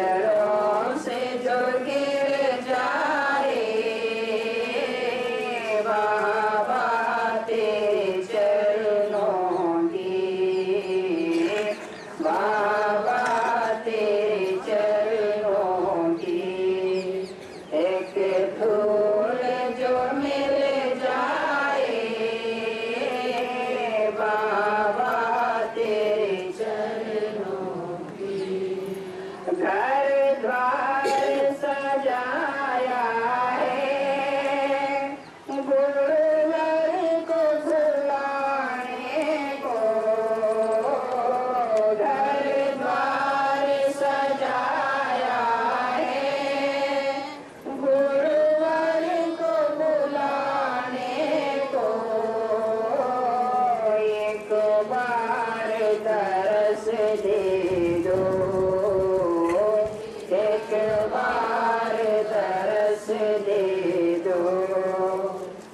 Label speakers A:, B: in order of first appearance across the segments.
A: पैरों से जो गिर जाए बाबा तेरे चरणों की, बाबा तेरे चरणों की एक धूल जो मिल जाए बाबा तेरे चरणों की। घर द्वार सजाया है गुरुवर को बुलाने को, घर द्वार सजाया है गुरुवर को बुलाने को। एक बार तरस दे दो, एक बार तरस दे दो,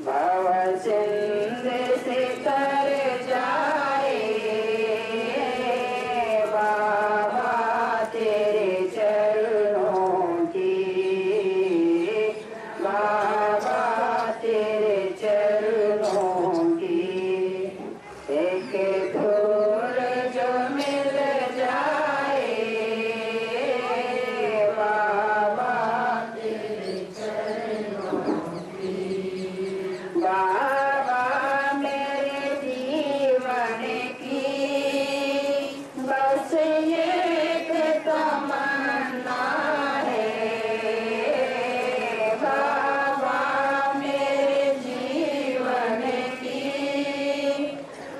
A: भव सिंध से तर जाए बाबा तेरे चरणों की, बाबा तेरे चरणों की एक धूल जो मिल जाए बाबा तेरे चरणों की। बाबा मेरे जीवन की बस एक तमन्ना है, बाबा मेरे जीवन की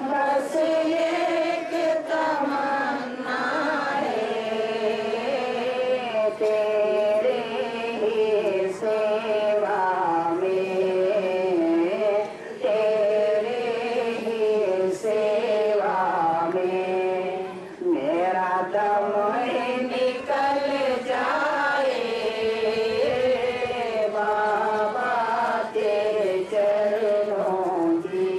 A: बस एक तमन्ना है, तेरे ही सेवा में, तेरे ही सेवा में मेरा दम ही निकल जाए बाबा तेरे चरणों की,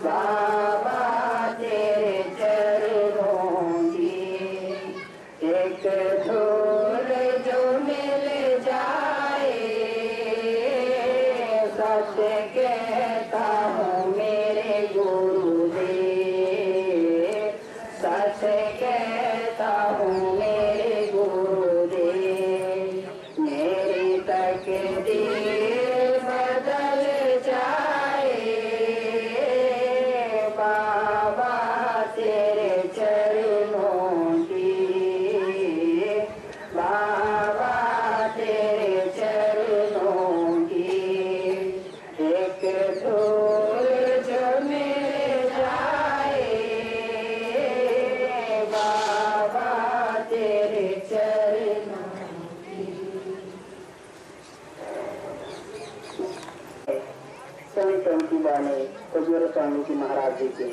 A: बाबा तेरे चरणों की एक धूल जो मिल जाए। सत्य कहता हूँ मेरे गुरुदेव, सत्य कहता हूँ मेरे गुरुदेव, मेरी तकदीर बदल जाए बाबा तेरे चरणों की, बाबा तेरे चरणों की एक धूल जो मिल जाए बाबा तेरे चरणों की। संतों की बाणी कबीर स्वामी जी महाराज जी के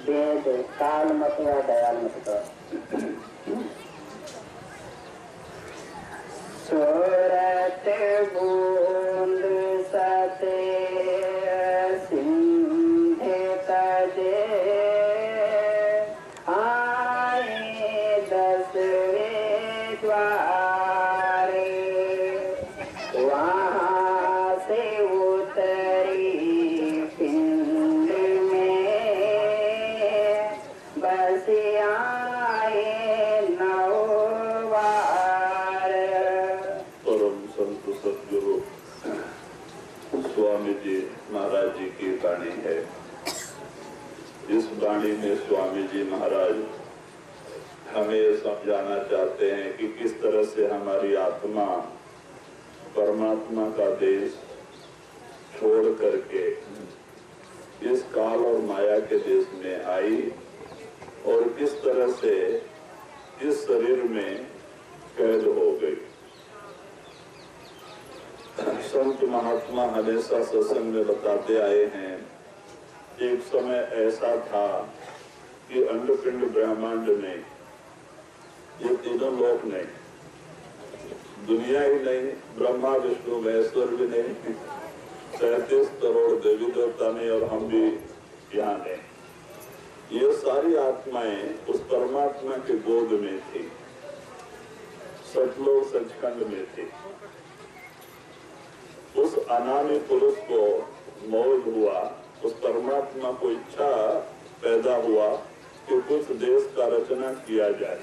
A: वेद काल मत या दयाल मत का। सूरत बूंद सते सिंध तजे आए 10वें द्वारे, वहाँ से उतरी पिंड में बस आए 9 बार।
B: परम संत सदगुरु स्वामी जी महाराज जी की वाणी है। इस वाणी में स्वामी जी महाराज हमें समझाना चाहते हैं कि किस तरह से हमारी आत्मा परमात्मा का देश छोड़ करके इस काल और माया के देश में आई और किस तरह से इस शरीर में कैद हो गई। संत महात्मा हमेशा सत्संग में बताते आए हैं, एक समय ऐसा था कि अंडपिंड ब्रह्मांड में ये तीनों लोक नहीं, दुनिया ही नहीं, ब्रह्मा विष्णु महेश्वर भी नहीं, 37 करोड़ देवी देवता नहीं और हम भी यहाँ नहीं। ये सारी आत्माएं उस परमात्मा के गोद में थी सतलोक सचखंड में थी। उस अनामी पुरुष को मौज हुआ, उस परमात्मा को इच्छा पैदा हुआ कि कुछ देश का रचना किया जाए।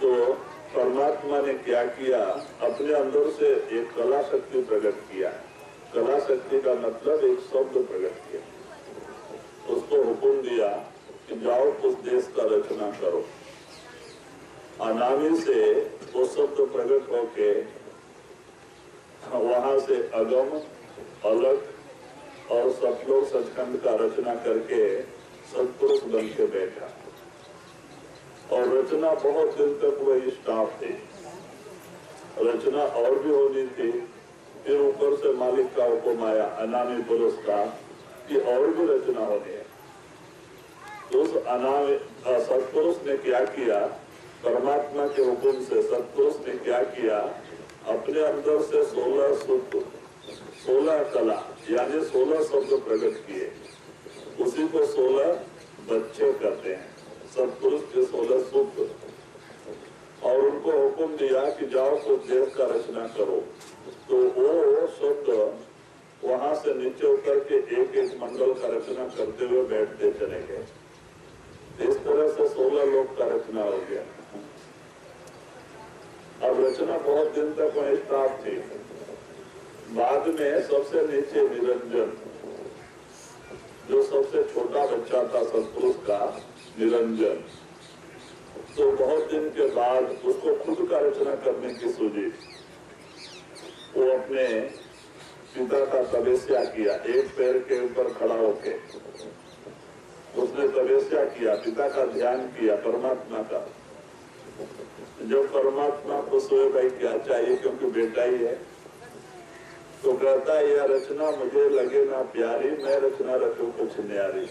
B: तो परमात्मा ने क्या किया, अपने अंदर से एक कला शक्ति प्रकट किया। कला शक्ति का मतलब एक शब्द प्रकट किया, उसको हुक्म दिया कि जाओ उस देश का रचना करो। अनामी से वो शब्द प्रकट होके वहां से अगम, अलग और सतलोक सचखंड का रचना करके सत्पुरुष बन के बैठा। और रचना बहुत दिन तक वही स्टाफ थी, रचना और भी होनी थी। फिर ऊपर से मालिक का हुक्म आया अनामी पुरुष का कि और भी रचना होनी है। तो उस अनामी सत्पुरुष ने क्या किया, परमात्मा के हुक्म से सत्पुरुष ने क्या किया, अपने अंदर से 16 सूत्र, 16 कला यानी 16 शब्द प्रकट किए। उसी को 16 बच्चे कहते हैं, सत्पुरुष के 16 सूत्र। और उनको हुक्म दिया कि जाओ कुछ देश का रचना करो। तो वो शब्द वहां से नीचे उतर के एक एक मंडल का रचना करते हुए बैठते चले गए। इस तरह से 16 लोक का रचना हो गया। अब रचना बहुत दिन तक वही स्टाफ थी। बाद में सबसे नीचे निरंजन, जो सबसे छोटा बच्चा था सत्पुरुष का निरंजन, तो बहुत दिन के बाद उसको खुद का रचना करने की सूझी। वो अपने पिता का तपस्या किया, एक पैर के ऊपर खड़ा होके उसने तपस्या किया, पिता का ध्यान किया, परमात्मा का। जब परमात्मा को सोए भाई क्या चाहिए, क्योंकि बेटा ही है, तो कहता है यह रचना मुझे लगे ना प्यारी, मैं रचना रखूं कुछ न्यारी।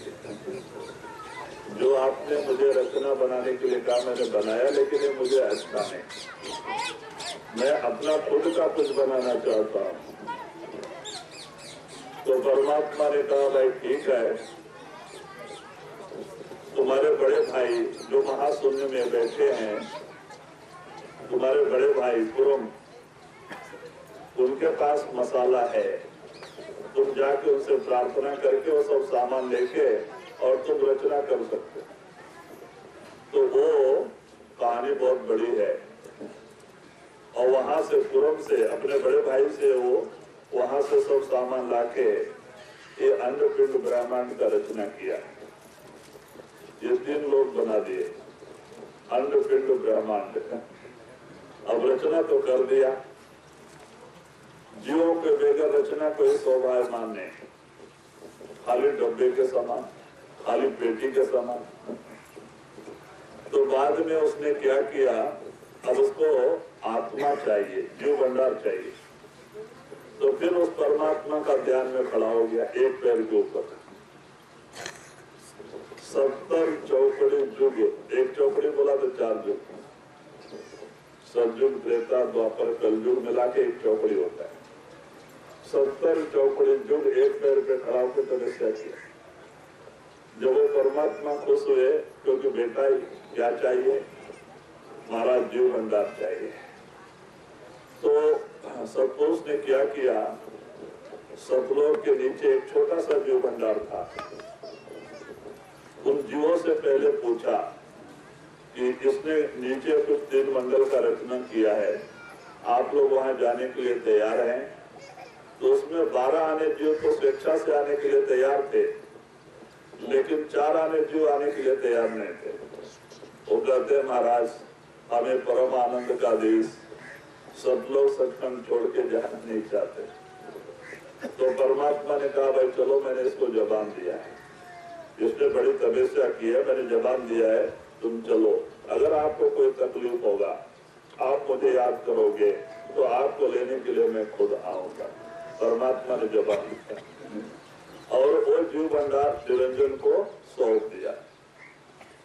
B: जो आपने मुझे रचना बनाने के लिए कहा मैंने बनाया, लेकिन ये मुझे अच्छा नहीं, मैं अपना खुद का कुछ बनाना चाहता हूँ। तो परमात्मा ने कहा भाई ठीक है, तुम्हारे बड़े भाई जो महाशून्य में बैठे हैं, तुम्हारे बड़े भाई कुरम, उनके पास मसाला है, तुम जाके उनसे प्रार्थना करके वो सब सामान लेके और तुम रचना कर सकते। तो वो कहानी बहुत बड़ी है। और वहां से कुरम से अपने बड़े भाई से वो वहां से सब सामान लाके ये अंडपिंड ब्रह्मांड का रचना किया। ये 3 लोग बना दिए, अंडपिंड ब्रह्मांड। अब रचना तो कर दिया, जीवों के बेगर रचना को ही शोभायमान ने, खाली डब्बे के समान, खाली पेटी के समान। तो बाद में उसने क्या किया, अब उसको आत्मा चाहिए, जीव भंडार चाहिए। तो फिर उस परमात्मा का ध्यान में खड़ा हो गया, एक पैर के ऊपर। 70 चौकड़ी युग, एक चौकड़ी बोला तो 4 युग, सतयुग, त्रेता, द्वापर, कलयुग मिला के एक चौकड़ी होता है। 70 चौकड़ी युग एक पैर पे खड़ा होकर तपस्या किया। जब वो परमात्मा खुश हुए, क्योंकि बेटा ही क्या चाहिए, महाराज जीव भंडार चाहिए। तो सतपुरुष ने क्या किया, सतलोक के नीचे एक छोटा सा जीव भंडार था। उन जीवों से पहले पूछा कि इसने नीचे कुछ 3 मंडल का रचना किया है, आप लोग वहां जाने के लिए तैयार हैं? तो उसमें 12 आने जीव तो स्वेच्छा से आने के लिए तैयार थे, लेकिन 4 आने जीव आने के लिए तैयार नहीं थे। वो कहते महाराज हमें परम आनंद का देश सतलोक सचखंड छोड़ के जाना नहीं चाहते। तो परमात्मा ने कहा भाई चलो, मैंने इसको जबान दिया है, इसने बड़ी तपस्या की है, मैंने जबान दिया है, तुम चलो। अगर आपको कोई तकलीफ होगा, आप मुझे याद करोगे, तो आपको लेने के लिए मैं खुद आऊंगा। परमात्मा ने जबान दिया और वो जीव भंडार निरंजन को सौंप दिया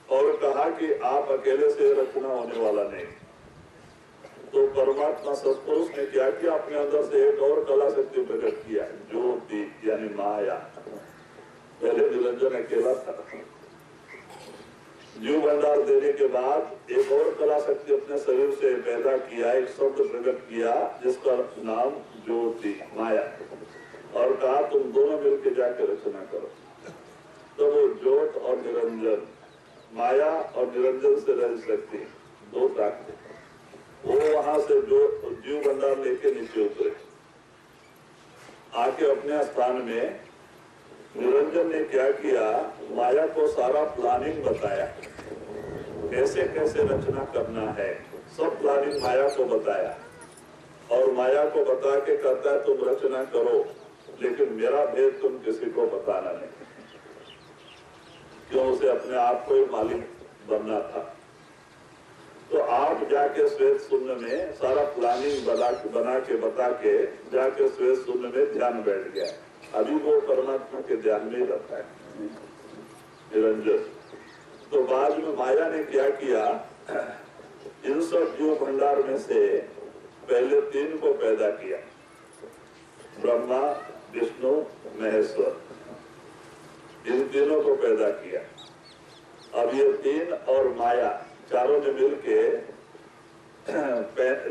B: और कहा कि आप अकेले से रचना होने वाला नहीं। तो परमात्मा सत्पुरुष ने क्या किया, अपने अंदर से एक और कला शक्ति प्रकट किया, ज्योति यानी माया। पहले निरंजन अकेला था, जीव भंडार देने के बाद एक और कला शक्ति अपने शरीर से पैदा किया, एक शब्द प्रकट किया जिसका नाम ज्योति माया, और कहा तुम दोनों मिलकर जाकर रचना करो। तो वो ज्योत और निरंजन, माया और निरंजन से रह सकती दो ताकत, वो वहां से जो जीव भंडार लेके नीचे उतरे, आके अपने स्थान में निरंजन ने क्या किया, माया को सारा प्लानिंग बताया, कैसे कैसे रचना करना है, सब प्लानिंग माया को बताया। और माया को बता के कहता है तुम रचना करो, लेकिन मेरा भेद तुम किसी को बताना नहीं। क्यों? उसे अपने आप को ही मालिक बनना था। तो आप जाके श्वेत शून्य में सारा प्लानिंग बना के बता के जाके श्वेत शून्य में ध्यान बैठ गया। अभी वो परमात्मा के ध्यान में ही रहता है निरंजन। तो बाद में माया ने क्या किया, इन सब जीव भंडार में से पहले तीन को पैदा किया, ब्रह्मा विष्णु महेश्वर, इन तीनों को पैदा किया। अब ये तीन और माया चारों ने मिलके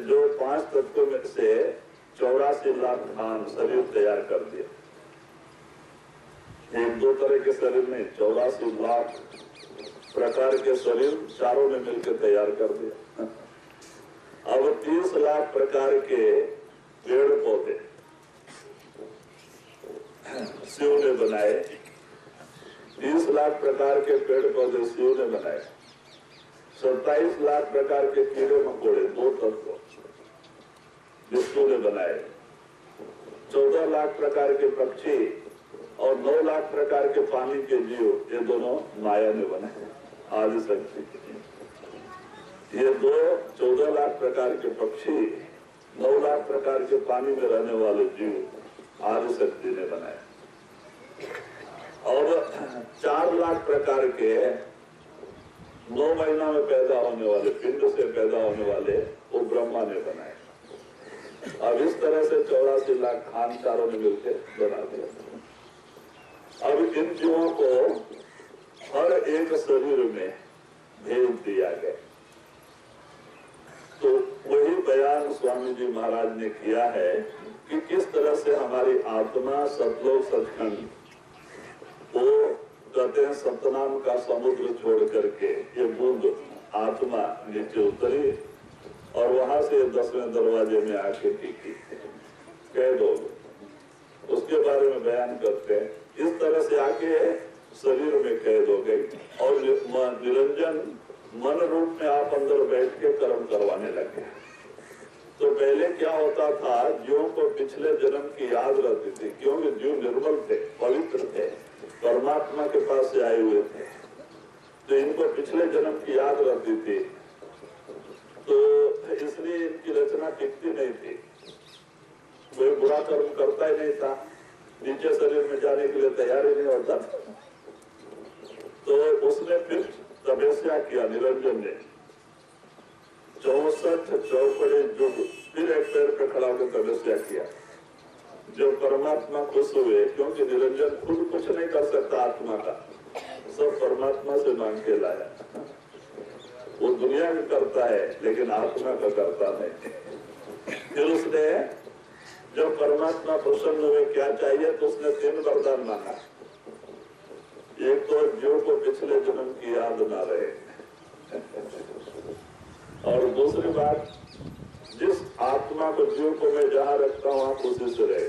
B: जो 5 तत्वों में से 84 लाख खान शरीर तैयार कर दिया। एक दो तरह के शरीर नहीं, 84 लाख प्रकार के शरीर चारों ने मिलकर तैयार कर दिया। अब 30 लाख प्रकार के पेड़ पौधे शिव ने बनाए, 30 लाख प्रकार के पेड़ पौधे शिव ने बनाए, 27 लाख प्रकार के कीड़े मकोड़े 2 तत्व विष्णु ने बनाए, 14 लाख प्रकार के पक्षी और 9 लाख प्रकार के पानी के जीव, ये दोनों माया ने बनाए। आदि शक्ति ये 14 लाख प्रकार के पक्षी, 9 लाख प्रकार के पानी में रहने वाले जीव आदि शक्ति ने बनाए, और 4 लाख प्रकार के 9 महीना में पैदा होने वाले, पिंड से पैदा होने वाले, वो ब्रह्मा ने बनाए। अब इस तरह से 84 लाख खान चारों ने मिलकर बना दिया। अब इन जीवों को हर एक शरीर में भेज दिया गया। तो वही बयान स्वामी जी महाराज ने किया है कि किस तरह से हमारी आत्मा सतलोक सचखंड, वो कहते हैं सतनाम का समुद्र छोड़ करके ये बूंद आत्मा नीचे उतरी और वहां से 10वें दरवाजे में आके टिकी, कैद हो गए। उसके बारे में बयान करते हैं, इस तरह से आके शरीर में कैद हो गई और निरंजन मन रूप में आप अंदर बैठ के कर्म करवाने लगे। तो पहले क्या होता था, जीवों को पिछले जन्म की याद रहती थी, क्योंकि जीव निर्मल थे, पवित्र थे, परमात्मा के पास से आए हुए थे, तो इनको पिछले जन्म की याद रहती थी। तो इसलिए इनकी रचना टिकती नहीं थी, कोई बुरा कर्म करता ही नहीं था, नीचे शरीर में जाने के लिए तैयार ही नहीं होता था। तो उसने फिर तपस्या किया निरंजन ने, 64 चौपड़े युग, फिर एक पैर पे खड़ा होकर तपस्या किया। जब परमात्मा खुश हुए, क्योंकि निरंजन खुद कुछ नहीं कर सकता आत्मा का, सब परमात्मा से मांग के लाया। वो दुनिया में करता है लेकिन आत्मा का करता नहीं। फिर उसने जब परमात्मा प्रसन्न हुए क्या चाहिए, तो उसने 3 वरदान मांगा। एक तो जीव को पिछले जन्म की याद ना रहे, और दूसरी बात, जिस आत्मा को जीव को मैं जहां रखता हूं आप उसी से रहे,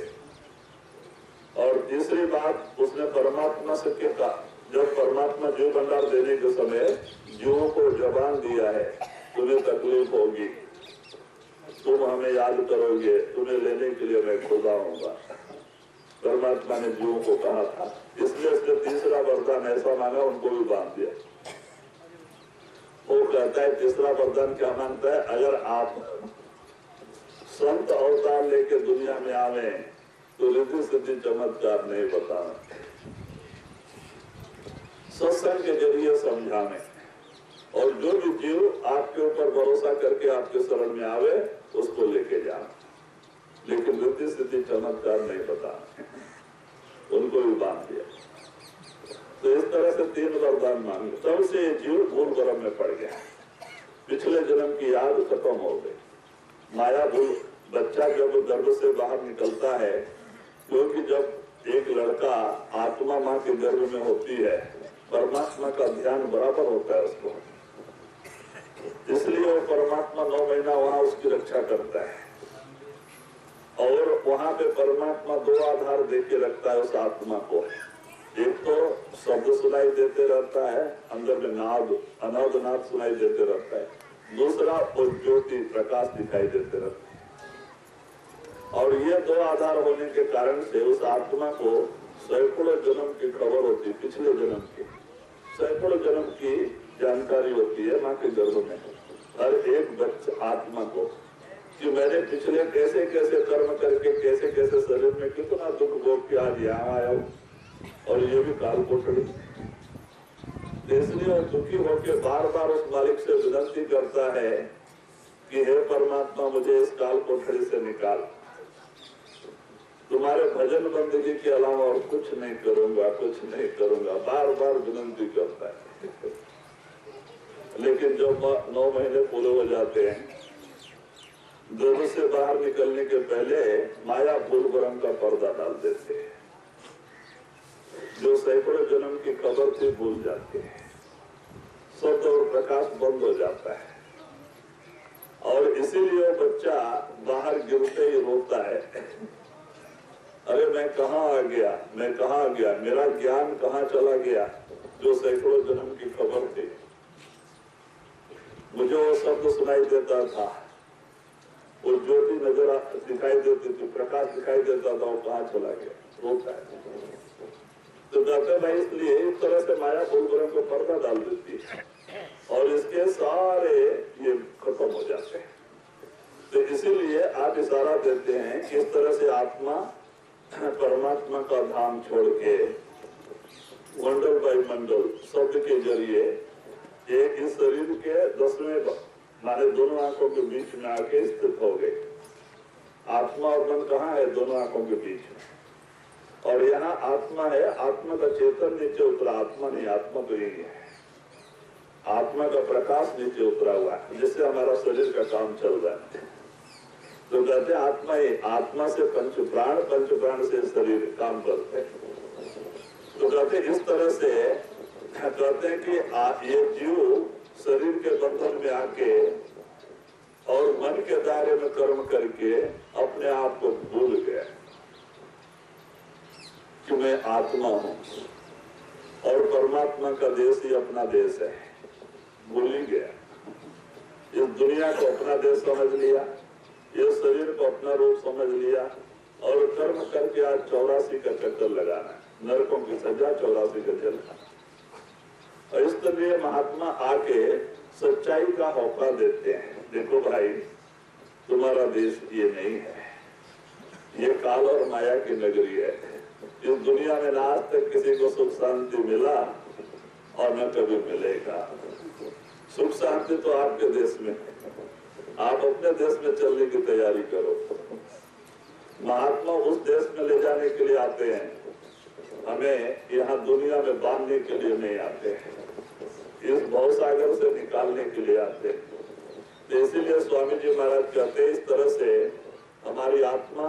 B: और तीसरी बात उसने परमात्मा से कहा, जब परमात्मा जीव भंडार देने के समय जीवों को जबान दिया है, तुम्हें तकलीफ होगी, तुम हमें याद करोगे, तुम्हें लेने के लिए मैं खुद आऊंगा, परमात्मा ने जीवों को कहा था। इसलिए उसने तीसरा वरदान ऐसा मांगा, उनको भी बांध दिया। वो कहता है तीसरा वरदान क्या मांगता है, अगर आप संत अवतार लेके दुनिया में आवे तो रिद्धि सिद्धि चमत्कार नहीं बताना, सत्संग के जरिए समझाने, और जो भी जीव आपके ऊपर भरोसा करके आपके शरण में आवे उसको लेके जाना, लेकिन रिद्धि सिद्धि चमत्कार नहीं बताना। उनको भी बांध दिया। तो इस तरह से 3 वरदान मांगे, तब से ये जीव भूल भरम में पड़ गया। पिछले जन्म की याद खत्म हो गई, माया भूल। बच्चा जब गर्भ से बाहर निकलता है, क्योंकि जब एक लड़का आत्मा माँ के गर्भ में होती है, परमात्मा का ध्यान बराबर होता है उसको, इसलिए वो परमात्मा 9 महीना वहां उसकी रक्षा करता है। और वहां पे परमात्मा 2 आधार देके रखता है उस आत्मा को। एक तो शब्द सुनाई देते रहता है, अंदर में नाद, अनाद नाद सुनाई देते रहता है। दूसरा वो ज्योति, प्रकाश दिखाई देते रहता है। और ये 2 आधार होने के कारण से उस आत्मा को सैकड़ों जन्म की खबर होती है, पिछले जन्म की सैकड़ों जन्म की जानकारी होती है माँ के गर्भ में हर एक बच्चा आत्मा को, कि मैंने पिछले कैसे कैसे कर्म करके कैसे कैसे शरीर में कितना दुख भोग के आज यहाँ आया हूँ, और ये भी काल कोठड़ी। इसलिए वो दुखी होकर बार बार उस मालिक से विनती करता है कि हे परमात्मा, मुझे इस काल कोठड़ी से निकाल, तुम्हारे भजन बंदगी के अलावा और कुछ नहीं करूंगा, कुछ नहीं करूंगा, बार बार विनती करता है। लेकिन जब 9 महीने पूरे हो जाते हैं, गर्भ से बाहर निकलने के पहले माया भूल भरम का पर्दा डाल देते हैं, जो सैकड़ों जन्म की खबर थी भूल जाते हैं, शब्द और प्रकाश बंद हो जाता है। और इसीलिए वो बच्चा बाहर गिरते ही रोता है, अरे मैं कहाँ आ गया, मैं कहाँ आ गया, मेरा ज्ञान कहाँ चला गया, जो सैकड़ों जन्म की खबर थी। मुझे वो शब्द सुनाई देता था, वो ज्योति नजर दिखाई देती थी, प्रकाश दिखाई देता था, वो कहाँ चला गया, रोता है। तो कहते भाई, इसलिए इस तरह से माया भूल भरम को पर्दा डाल देती है और इसके सारे ये खत्म हो जाते हैं। तो इसीलिए आप इशारा देते हैं कि इस तरह से आत्मा परमात्मा का धाम छोड़ के मंडल बाई मंडल शब्द के जरिए एक इस शरीर के 10वें माने दोनों आंखों के बीच में आके स्थित हो गए। आत्मा और मन कहाँ है? दोनों आंखों के बीच में। और यहाँ आत्मा है, आत्मा का चेतन नीचे उतरा, आत्मा नहीं, आत्मा तो यही है। आत्मा का प्रकाश नीचे उतरा हुआ है, जिससे हमारा शरीर का काम चल रहा है। तो कहते हैं आत्मा ही, आत्मा से पंच प्राण से शरीर काम करते हैं। तो कहते हैं इस तरह से कहते हैं कि ये जीव शरीर के बंधन में आके और मन के दायरे में कर्म करके अपने आप को भूल गया कि मैं आत्मा हूँ और परमात्मा का देश ही अपना देश है। भूल ही गया, इस दुनिया को अपना देश समझ लिया, इस शरीर को अपना रूप समझ लिया और कर्म करके आज 84 का चक्कर लगाना, नरकों की सजा 84 का चलना। और इस तरह महात्मा आके सच्चाई का हौका देते हैं, देखो भाई तुम्हारा देश ये नहीं है, ये काल और माया की नगरी है। इस दुनिया में ना आज तक किसी को सुख शांति मिला और न कभी मिलेगा। सुख शांति तो आपके देश में, आप अपने देश में चलने की तैयारी करो। महात्मा उस देश में ले जाने के लिए आते हैं, हमें यहाँ दुनिया में बांधने के लिए नहीं आते हैं, इस भवसागर से निकालने के लिए आते हैं। तो इसीलिए स्वामी जी महाराज कहते हैं इस तरह से हमारी आत्मा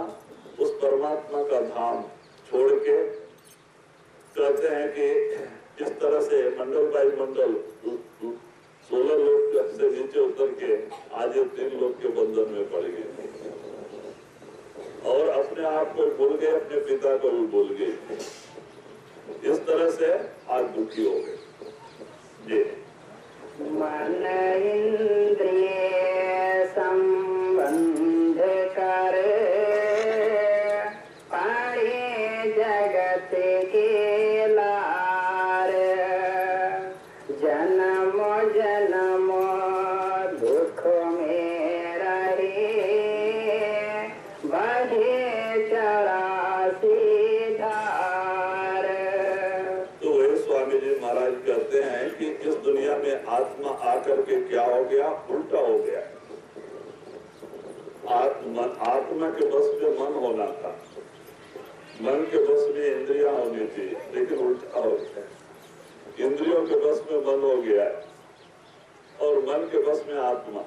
B: उस परमात्मा का धाम छोड़ के कहते हैं कि इस तरह से मंडल बाई मंडल 16 लोग से नीचे उतर के आज 3 लोग के बंधन में पड़ गए और अपने आप को भूल गए, अपने पिता को भी भूल गए। इस तरह से आज दुखी हो गए। जी
A: मन इंद्रिय संबंध कर पाड़े जगत के लार, जन्म जन्म दुख में रहे बहे चौरासी धार।
B: तो वे स्वामी जी महाराज कहते हैं कि इस दुनिया में आत्मा आकर के क्या हो गया? उल्टा हो गया। आत्मा के बस में मन होना था, मन के बस में इंद्रियां होनी थी, लेकिन उल्टा हो गया। इंद्रियों के बस में मन हो गया है और मन के बस में आत्मा।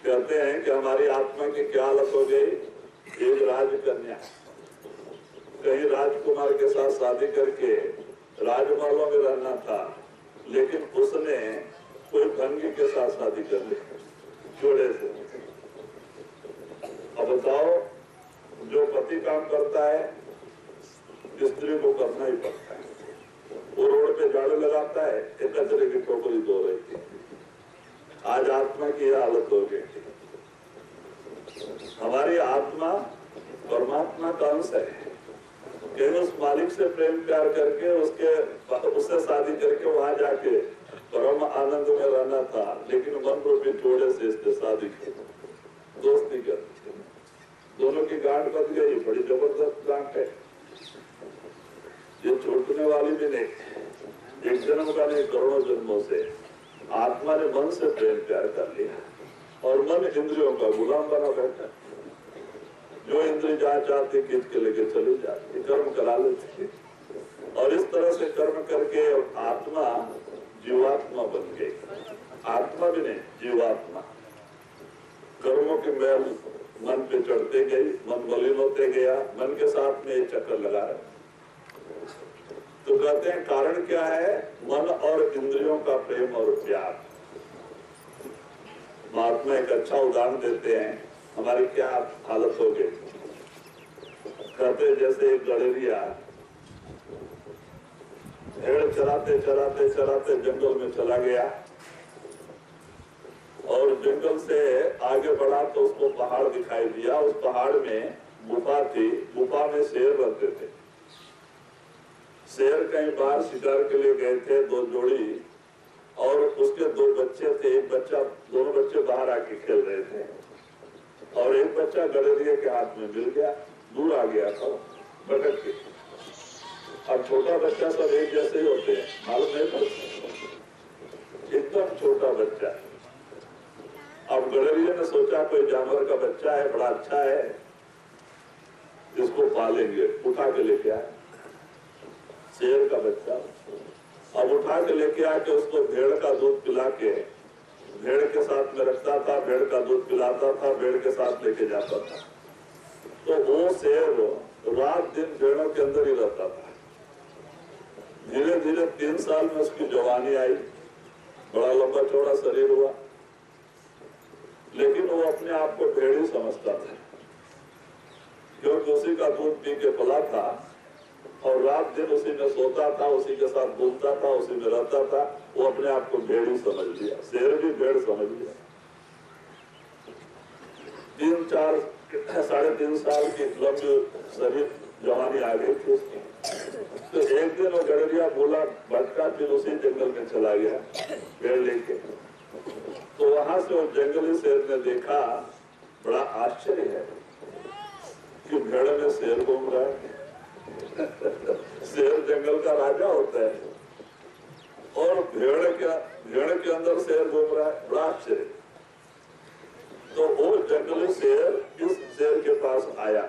B: कहते हैं कि हमारी आत्मा की क्या हालत हो गई। एक राजकन्या कहीं राजकुमार के साथ शादी करके राजमहलों में रहना था, लेकिन उसने कोई भंगी के साथ शादी कर ली, जोड़े से। अब बताओ, जो पति काम करता है स्त्री को करना ही पड़ता है। वो रोड पे झाड़ू लगाता है, एक कचरे की टोकरी धो रही थी। आज आत्मा की यह हालत हो गई। हमारी आत्मा परमात्मा का अंश है। कहीं उस मालिक से प्रेम प्यार करके उससे शादी करके वहां जाके परम आनंद में रहना था, लेकिन मन रूपी जोड़े से इससे शादी की, दोस्ती कर, दोनों की गांठ बच गई। बड़ी जबरदस्त गांठ है, ये छूटने वाली भी नहीं। एक जन्म का नहीं, करोड़ों जन्मों से आत्मा ने मन से प्रेम प्यार कर लिया और मन इंद्रियों का गुलाम बना बैठा। जो इंद्रिय जहाँ चाहती खींच के लेके चली जाती, कर्म करा लेती। और इस तरह से कर्म करके आत्मा जीवात्मा बन गई। आत्मा भी नहीं, जीवात्मा। कर्मों के मैल मन पे चढ़ते गई, मन मलिन होते गया, मन के साथ में एक चक्कर लगा रहा। तो कहते हैं कारण क्या है? मन और इंद्रियों का प्रेम और प्यार। महात्मा एक अच्छा उदाहरण देते हैं, हमारी क्या हालत हो गई। कहते जैसे एक गड़ेरिया भेड़ चराते चराते चराते जंगल में चला गया और जंगल से आगे बढ़ा तो उसको पहाड़ दिखाई दिया। उस पहाड़ में गुफा थी, गुफा में शेर रहते थे। शेर कहीं बाहर शिकार के लिए गए थे, दो जोड़ी, और उसके दो बच्चे थे। एक बच्चा, दोनों बच्चे बाहर आके खेल रहे थे और एक बच्चा गड़ेरिया के हाथ में मिल गया, दूर आ गया था भटक के। अब छोटा बच्चा सब एक जैसे ही होते हैं, मालूम नहीं था, एकदम छोटा बच्चा। अब गड़ेरिया ने सोचा कोई जानवर का बच्चा है, बड़ा अच्छा है, इसको पालेंगे। उठा के लेके आए शेर का बच्चा। अब उठा के लेके आके उसको भेड़ का दूध पिला के भेड़ के साथ में रखता था, भेड़ का दूध पिलाता था, भेड़ के साथ लेके जाता था। तो वो शेर रात दिन भेड़ों के अंदर ही रहता था। धीरे धीरे 3 साल में उसकी जवानी आई, बड़ा लंबा चौड़ा शरीर हुआ, लेकिन वो अपने आप को भेड़ ही समझता था, क्योंकि उसी का दूध पी के पला था और रात दिन उसी में सोता था, उसी के साथ घूमता था, उसी में रहता था। वो अपने आप को भेड़ ही समझ लिया, शेर भी भेड़ समझ लिया। 3-3.5 साल की लंबी शरीर जवानी आ गई थी उसकी। तो एक दिन वो गड़ेरिया बोला भटका, फिर उसी जंगल में चला गया भेड़ लेके। तो वहां से वो जंगली शेर ने देखा, बड़ा आश्चर्य है कि भेड़ में शेर घूम रहा है। शेर जंगल का राजा होता है और भेड़ के अंदर शेर घूम रहा है, बड़ा आश्चर्य। तो वो जंगली शेर इस शेर के पास आया,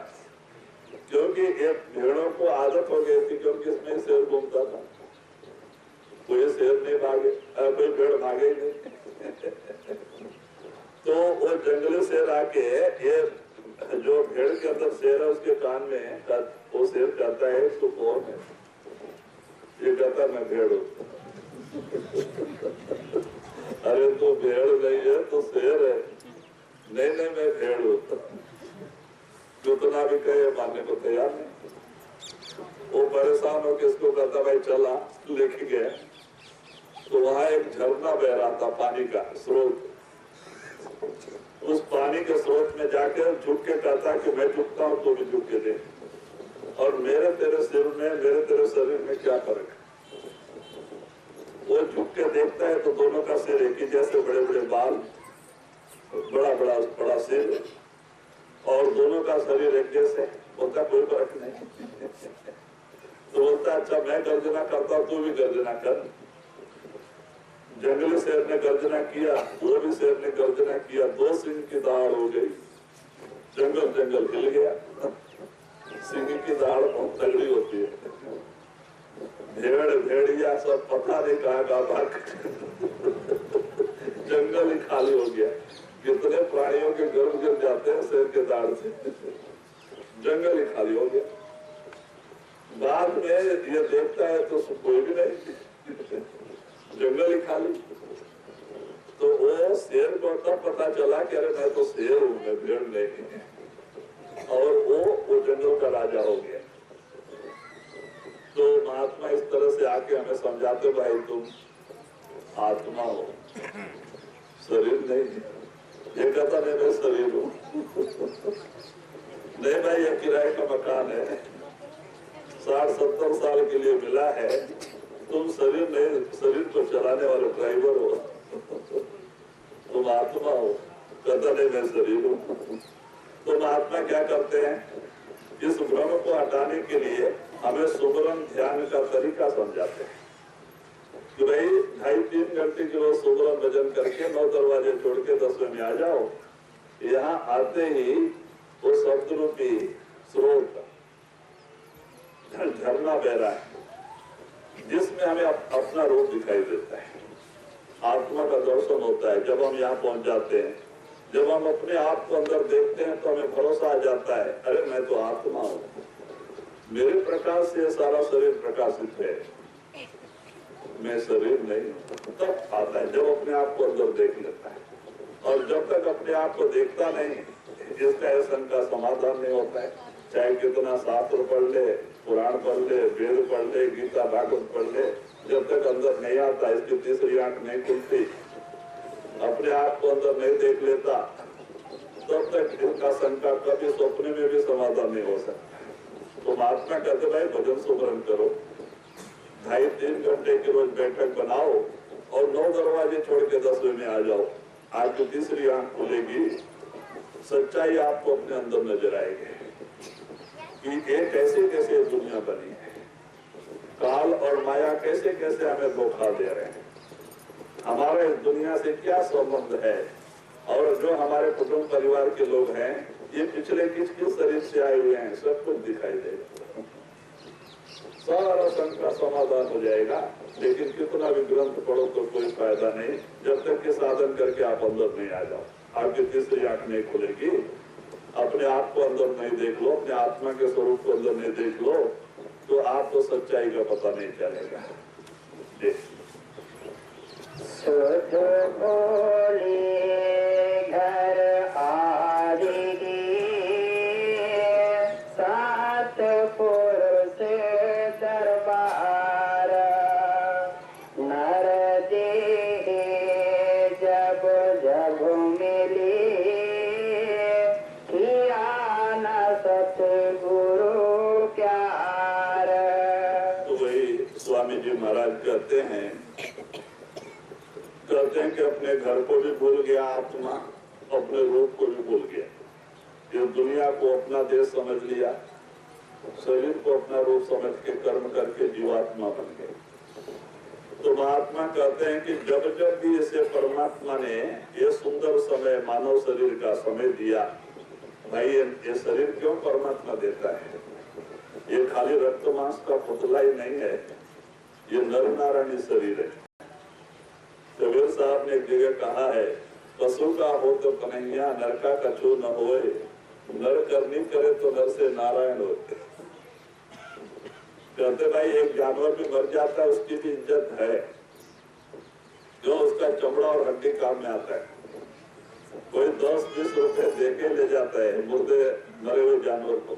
B: क्योंकि एक भेड़ों को आदत हो गई थी, क्योंकि इसमें शेर घूमता था। कोई शेर नहीं भागे, कोई भेड़ भागे ही नहीं। तो वो जंगली शेर आके ये जो भेड़ के अंदर शेर है उसके कान में वो शेर कहता है, तो कौन है? ये कहता मैं भेड़ हूं। अरे तो भेड़ नहीं है तो शेर है। नहीं नहीं मैं भेड़ हूं। जितना भी कहे मानने को तैयार नहीं। वो परेशान होकर इसको कहता भाई चला, लेके गया। तो वहां एक झरना बह रहा था, पानी का स्रोत। उस पानी के स्रोत में जाकर झुक के कहता कि मैं झुकता हूँ तो भी झुक के दे, और मेरे तेरे सिर में, मेरे तेरे शरीर में क्या फर्क है? वो झुक के देखता है तो दोनों का सिर एक ही जैसे, बड़े बड़े बाल, बड़ा सिर, और दोनों का शरीर एक जैसे, उनका कोई फर्क नहीं। तो बोलता अच्छा मैं गर्जना करता हूँ, तू भी गर्जना कर। जंगली शेर ने गर्जना किया, वो भी शेर ने गर्जना किया, 2 सिंह की दहाड़ हो गई, जंगल हिल गया। सिंह की दहाड़ बहुत तगड़ी होती है। भेड़ भेड़िया सब पता नहीं कहाँ भाग जंगल ही खाली हो गया। कितने प्राणियों के गर्भ गिर जाते हैं शेर के दाढ़ से, जंगल ही खाली हो गया। बाद में ये देखता है तो कोई भी नहीं, जंगल ही खाली। तो वो शेर को तब पता चला कि अरे मैं तो शेर हूँ, मैं भेड़ नहीं। और वो जंगल का राजा हो गया। तो महात्मा इस तरह से आके हमें समझाते, भाई तुम आत्मा हो, शरीर नहीं। ये कहता नहीं मैं शरीर हूँ। नहीं भाई, ये किराए का मकान है, 60-70 साल के लिए मिला है, तुम शरीर नहीं, शरीर को चलाने वाले ड्राइवर हो, तुम आत्मा हो। कहता नहीं मैं शरीर हूँ। तो महात्मा क्या करते हैं, इस भ्रम को हटाने के लिए हमें सुमरन ध्यान का तरीका समझाते हैं कि भाई 2.5-3 घंटे की रोज सुमरन भजन करके 9 दरवाजे छोड़ के 10वें में आ जाओ। यहाँ आते ही वो शब्द रूपी स्रोत झरना बह रहा है, जिसमें हमें अपना रूप दिखाई देता है, आत्मा का दर्शन होता है। जब हम यहाँ पहुंच जाते हैं, जब हम अपने आप को अंदर देखते हैं तो हमें भरोसा आ जाता है, अरे मैं तो आत्मा हूँ, मेरे प्रकाश से सारा शरीर प्रकाशित है, मैं शरीर नहीं। तब आता है जब अपने आप को अंदर देख लेता है। और जब तक अपने आप को देखता नहीं, इसका ऐसा का समाधान नहीं होता है। चाहे कितना शास्त्र पढ़ ले, पुराण पढ़ ले, वेद पढ़ ले, गीता भागवत पढ़ ले, जब तक अंदर नहीं आता, इसकी तीसरी आंख नहीं खुलती, अपने आप को अंदर नहीं देख लेता, तब तक इसका शंका कभी स्वप्न में भी समाधान नहीं हो सकता। तो महात्मा कहते भाई भजन सुमरन करो, 2.5-3 घंटे की रोज बैठक बनाओ और 9 दरवाजे छोड़ के 10वें में आ जाओ। आपकी तीसरी आंख खुलेगी, सच्चाई आपको अपने अंदर नजर आएगी कि ये कैसे कैसे दुनिया बनी है, काल और माया कैसे कैसे हमें धोखा दे रहे हैं, हमारा इस दुनिया से क्या संबंध है, और जो हमारे कुटुंब परिवार के लोग हैं ये पिछले किस किस शरीर से आए हुए हैं, सब कुछ दिखाई देगा, सारा शंका समाधान हो जाएगा। लेकिन कितना भी ग्रंथ पढ़ो तो कोई फायदा नहीं, जब तक के साधन करके आप अंदर नहीं आ जाओ, आपकी तीसरी आंख नहीं खुलेगी। अपने आप को अंदर नहीं देख लो, अपने आत्मा के स्वरूप को अंदर नहीं देख लो, तो आपको सच्चाई का पता नहीं चलेगा।
A: सुध बोले घर आएगी, 7 पुरुष दरबार, नर देह जब जब मिली, किया न सतगुरु प्यार।
B: तो वही स्वामी जी महाराज कहते हैं कि अपने घर को भी भूल गया आत्मा, अपने रूप को भी भूल गया, ये दुनिया को अपना देश समझ लिया, शरीर को अपना रूप समझ के कर्म करके जीवात्मा बन गए। तो महात्मा कहते हैं कि जब जब भी इसे परमात्मा ने ये सुंदर समय मानव शरीर का समय दिया, भाई ये शरीर क्यों परमात्मा देता है, ये खाली रक्त मांस का पुतला ही नहीं है, ये नर नारायणी शरीर है। कबीर साहब ने एक जगह कहा है, पशु का हो तो कन्हैया, नर का कछु न होए, नर करनी करे तो नर से नारायण होते। कहते भाई एक जानवर भी मर जाता है उसकी भी इज्जत है, जो उसका चमड़ा और हड्डी काम में आता है। कोई 10-20 रुपए दे के ले जाता है मुर्दे मरे हुए जानवर को,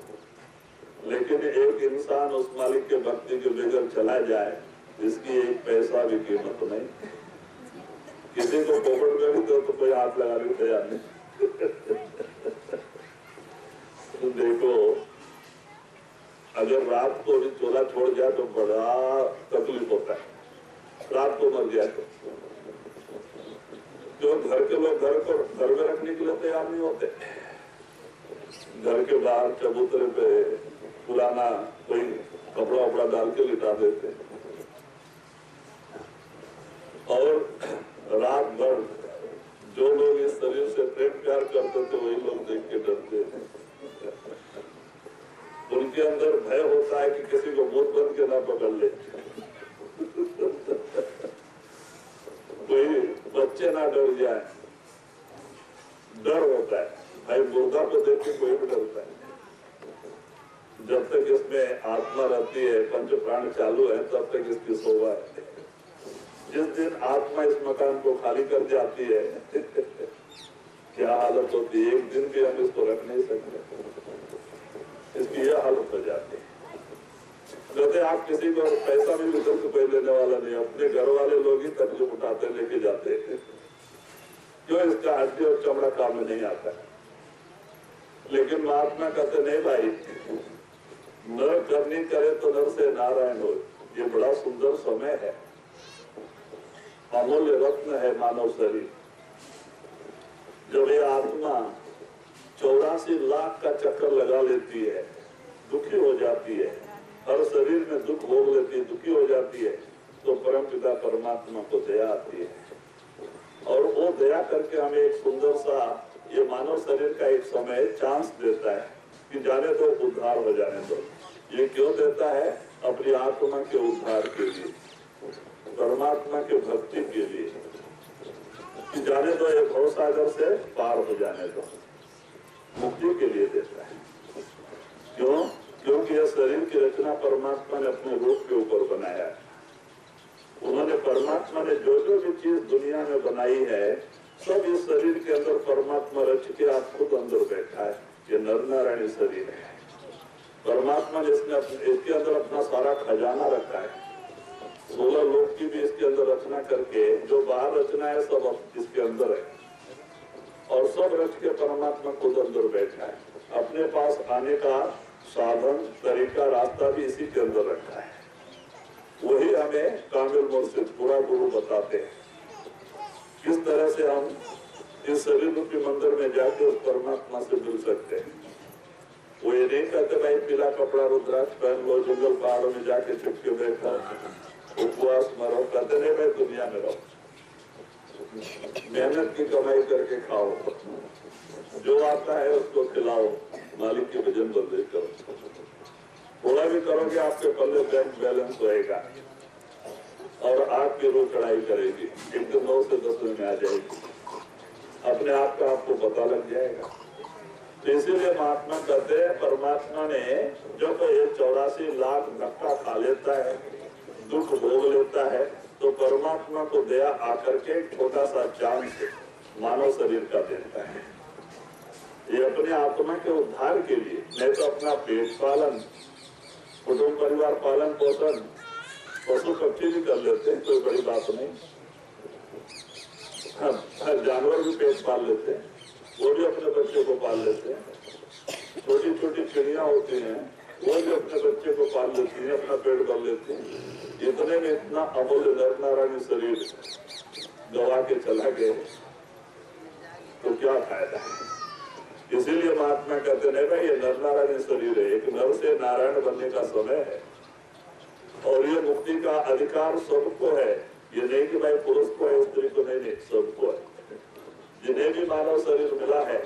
B: लेकिन एक इंसान उस मालिक के भक्ति के बगैर चला जाए, इसकी एक पैसा भी कीमत नहीं। किसी को पोपट में भी तो कोई हाथ लगाने को तैयार नहीं। तो देखो, अगर रात को भी चोला छोड़ जाए तो बड़ा तकलीफ होता है, रात को मर गया तो। जो घर के लोग घर को घर में रखने के लिए तैयार नहीं होते, घर के बाहर चबूतरे पे पुराना कोई कपड़ा वपड़ा डाल के लिटा देते, और रात भर जो लोग इस शरीर से प्रेम प्यार करते थे वही लोग देख के डरते थे। उनके अंदर भय होता है कि किसी को भूत बन के ना पकड़ ले। डर होता है। भाई मुर्दा को देख के कोई भी डरता है। जब तक इसमें आत्मा रहती है, पंच प्राण चालू है, तब तक इसकी शोभा है। जिस दिन आत्मा इस मकान को खाली कर जाती है क्या हालत होती है। एक दिन भी हम इसको रख नहीं सकते, इसकी यह हालत हो जाती है। कहते आप किसी को पैसा भी वितर को कोई लेने वाला नहीं, अपने घर वाले लोग ही तकलीफ उठाते लेके जाते हैं। क्यों? इसका हड्डी और चमड़ा काम में नहीं आता है। लेकिन महात्मा कहते नहीं भाई, नर करनी करे तो नर से नारायण हो। ये बड़ा सुंदर समय है, अमूल्य रत्न है मानव शरीर। जब ये आत्मा 84 लाख का चक्कर लगा लेती है, दुखी हो जाती है, हर शरीर में दुख भोग लेती है, दुखी हो जाती है, तो परम पिता परमात्मा को दया आती है और वो दया करके हमें एक सुंदर सा ये मानव शरीर का एक समय चांस देता है कि जाने दो, उद्धार हो जाने दो। ये क्यों देता है? अपनी आत्मा के उद्धार के लिए, परमात्मा के भक्ति के लिए, कि जाने दो ये भवसागर से पार हो जाने दो, मुक्ति के लिए देता है। क्यों? क्योंकि यह शरीर की रचना परमात्मा ने अपने रूप के ऊपर बनाया है। उन्होंने परमात्मा ने जो जो भी चीज दुनिया में बनाई है, सब इस शरीर के अंदर परमात्मा रच के आप खुद अंदर बैठा है। ये नर नारायणी शरीर है। परमात्मा ने इसके अंदर अपना सारा खजाना रखा है। 16 लोक की भी इसके अंदर रचना करके, जो बाहर रचना है सब इसके अंदर है, और सब रच के परमात्मा खुद अंदर बैठा है। अपने पास आने का साधन, तरीका, रास्ता भी इसी के अंदर रखा है। वही हमें कामिल मुर्शिद पूरा गुरु बताते हैं किस तरह से हम इस शरीर रूपी मंदिर में जाके उस परमात्मा से मिल सकते हैं। वो ये नहीं कहते भाई पीला कपड़ा रुद्राक्ष पहन लो, जंगल पहाड़ों में जाके छुप के बैठो, उपवास मरो। कहते नहीं भाई दुनिया में रहो, मेहनत की कमाई करके खाओ, जो आता है उसको खिलाओ, मालिक की भजन बंदी करो। थोड़ा भी करोगे आपके पल्ले बैंक बैलेंस होएगा और आपकी रूह चढ़ाई करेगी, एक दिन 9 से 10 में आ जाएगी, अपने आप का आपको पता लग जाएगा। तो इसीलिए महात्मा कहते हैं परमात्मा ने जब ये 84 लाख धक्का खा लेता है, दुख भोग लेता है, तो परमात्मा को दया आकर के छोटा सा चांस मानव शरीर का देता है। ये अपने आत्मा के उद्धार के लिए, नहीं तो अपना पेट पालन, कुटुंब परिवार पालन पोषण, पशु पक्षी भी कर लेते हैं, कोई बड़ी बात नहीं। जानवर भी पेट पाल लेते हैं, वो भी अपने बच्चे को पाल लेते हैं। छोटी छोटी चिड़िया होती हैं, वो भी अपने बच्चे को पाल लेती हैं, अपना पेट भर लेती हैं। इतने में इतना अमूल्य नर नारायणी शरीर गवा के चला गए तो क्या फायदा है। इसीलिए महात्मा कहते नहीं भाई ये नर नारायणी शरीर है, एक नर से नारायण बनने का समय है और ये मुक्ति का अधिकार सबको है। ये नहीं कि भाई पुरुष को है स्त्री को नहीं, सबको है। जिन्हें भी मानव शरीर मिला है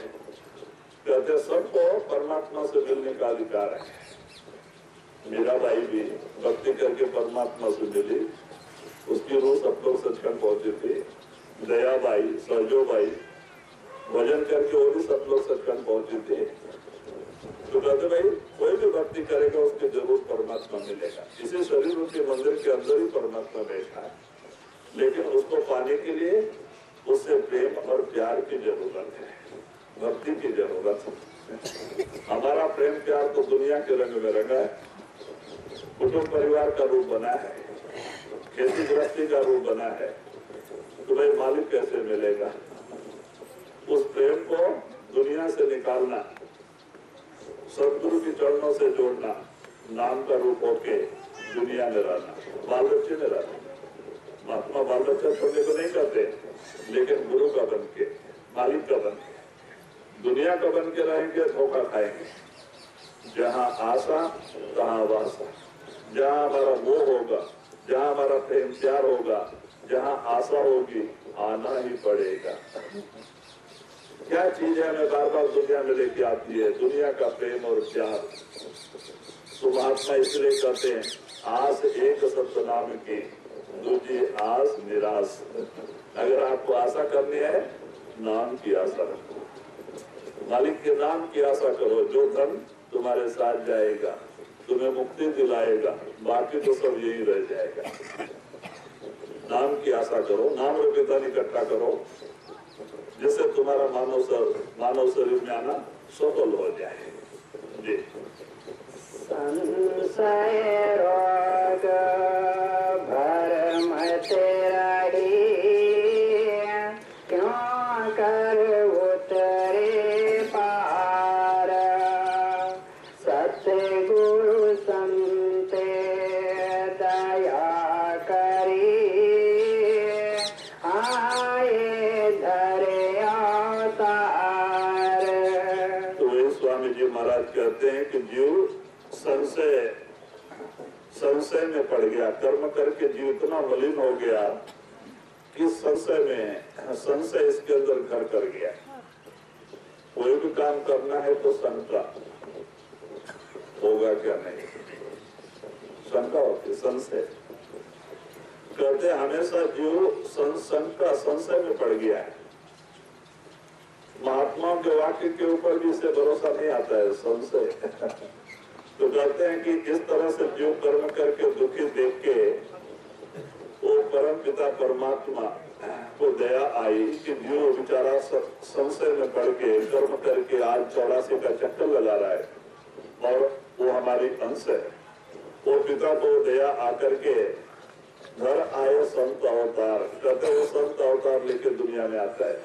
B: कहते सबको परमात्मा से मिलने का अधिकार है। मेरा भाई भी भक्ति करके परमात्मा से मिली, उसकी रूह सब लोग सचखंड पहुंची थी। दया भाई, सहजो भाई भजन करके वो भी सब लोग सचखंड पहुंची थी। तो कहते भाई कोई भी भक्ति करेगा उसके जरूर परमात्मा मिलेगा। इसी शरीर के मंदिर के अंदर ही परमात्मा बैठा है, लेकिन उसको पाने के लिए उससे प्रेम और प्यार की जरूरत है, भक्ति की जरूरत है। हमारा प्रेम प्यार तो दुनिया के रंग में रंगा है, कुटुंब परिवार का रूप बना है, खेती गृहस्थी का रूप बना है। तो भाई मालिक कैसे मिलेगा? उस प्रेम को दुनिया से निकालना, सदगुरु के चरणों से जोड़ना, नाम का रूप होके दुनिया में रहना, बाल बच्चे में रहना। महात्मा बाल बच्चा छोड़ने को नहीं कहते, लेकिन गुरु का बन के, मालिक का बन के, दुनिया का बन के रहेंगे धोखा खाएंगे। जहाँ आशा तहाँ वासा, जहाँ हमारा मोह होगा, जहाँ हमारा प्रेम प्यार होगा, जहाँ आशा होगी आना ही पड़ेगा। क्या चीज है हमें बार बार दुनिया में लेके आती है? दुनिया का प्रेम और प्यार। तो महात्मा इसलिए कहते हैं आस एक सत्य नाम की, दूसरी आस निराश। अगर आपको आशा करनी है नाम की आशा रखो, मालिक के नाम की आशा करो, जो धन तुम्हारे साथ जाएगा तुम्हें मुक्ति दिलाएगा, बाकी तो सब यही रह जाएगा। नाम की आशा करो, नाम रूपी धन इकट्ठा करो, जिससे तुम्हारा मानव शरीर में आना सफल हो जाए। जी।
A: संशय रोग भरम तेराही, क्यों कर उतरे पार, सतगुरु संते दया करी, आए धरे अवतार।
B: तो ये स्वामी जी महाराज कहते हैं कि जीव संशय में पड़ गया, कर्म करके जीव इतना मलिन हो गया कि संशय इसके अंदर घर कर गया। कोई भी काम करना है तो शंका होगा क्या नहीं, शंका होती, संशय कहते हमेशा जीव संशय में पड़ गया है। महात्माओं के वाक्य के ऊपर भी इसे भरोसा नहीं आता है, संशय। तो कहते हैं कि इस तरह से जो कर्म करके दुखी देख के वो परम पिता परमात्मा को दया आई कि जो बेचारा संशय में पड़ के कर्म करके आज 84 का चक्कर लगा रहा है और वो हमारी अंश है। वो पिता को दया आकर के घर आए संत अवतार, कहते वो संत अवतार लेके दुनिया में आता है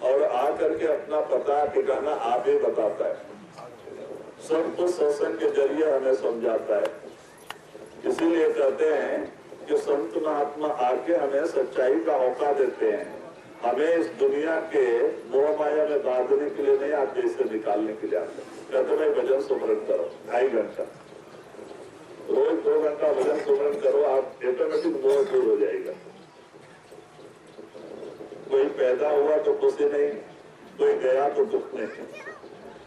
B: और आकर के अपना पता ठिकाना आप ही बताता है। सब कुछ सत्संग के जरिए हमें समझाता है। इसीलिए कहते हैं कि संत महात्मा आके हमें सच्चाई का मौका देते हैं। हमें इस दुनिया के मोह माया में बांधने के लिए नहीं आते, इसे निकालने के लिए आते। कहते भाई भजन सुमरन करो 2.5 घंटा, रोज 2 घंटा भजन सुमरन करो, आप ऑटोमेटिक मोह दूर हो जाएगा। कोई पैदा हुआ तो खुशी नहीं, कोई गया तो दुख नहीं,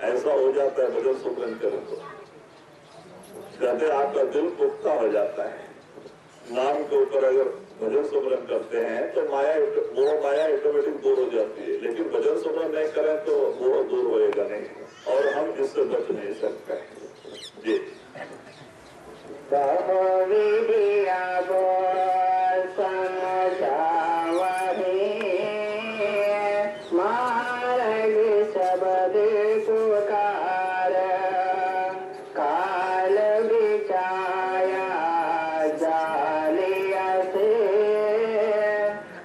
B: ऐसा हो जाता है भजन सुमरन करें तो। कहते आपका दिल पुख्ता हो जाता है। नाम के ऊपर अगर भजन सुमरन करते हैं तो मोह माया ऑटोमेटिक दूर हो जाती है, लेकिन भजन सुमरन नहीं करें तो मोह दूर होएगा नहीं और हम इससे बच नहीं सकते। जी।
A: शब्द पुकार, काल बिचाया जालिया से,